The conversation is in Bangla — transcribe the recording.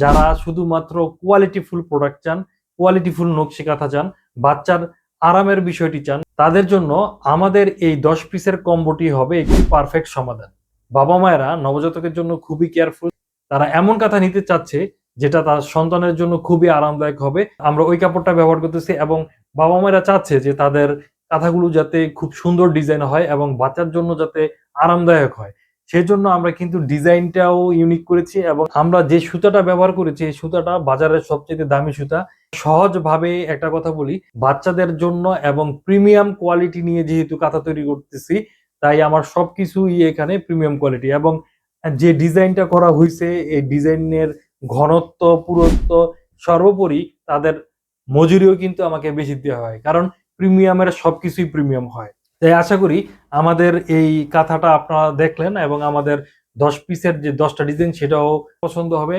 যারা শুধুমাত্র কোয়ালিটিফুল প্রোডাক্ট চান, কোয়ালিটিফুল নকশি কাঁথা চান, বাচ্চার আরামের বিষয়টি চান, তাদের জন্য আমাদের এই 10 পিসের কম্বোটি হবে একটি পারফেক্ট সমাধান। বাবা মায়েরা নবজাতকের জন্য খুবই কেয়ারফুল, তারা এমন কাঁথা নিতে চাচ্ছে যেটা তার সন্তানের জন্য খুবই আরামদায়ক হবে। আমরা ওই কাপড়টা ব্যবহার করতেছি এবং বাবা মায়েরা চাচ্ছে যে তাদের কাঁথাগুলো যাতে খুব সুন্দর ডিজাইন হয় এবং বাচ্চার জন্য যাতে আরামদায়ক হয়। সেজন্য আমরা কিন্তু ডিজাইনটাও ইউনিক করেছি এবং আমরা যে সুতাটা ব্যবহার করেছি এই সুতাটা বাজারের সবচেয়ে দামি সুতা। সহজভাবে একটা কথা বলি, বাচ্চাদের জন্য এবং প্রিমিয়াম কোয়ালিটি নিয়ে যেহেতু কাঁথা তৈরি করতেছি, তাই আমার সবকিছুই এখানে প্রিমিয়াম কোয়ালিটি এবং যে ডিজাইনটা করা হয়েছে এই ডিজাইনের ঘনত্ব, পুরুত্ব, সর্বোপরি তাদের মজুরিও কিন্তু আমাকে বেশি দেওয়া হয়, কারণ প্রিমিয়ামের সবকিছুই প্রিমিয়াম হয়। তাই আশা করি আমাদের এই কাঁথাটা আপনারা দেখলেন এবং আমাদের 10 পিসের যে 10টা ডিজাইন সেটাও পছন্দ হবে।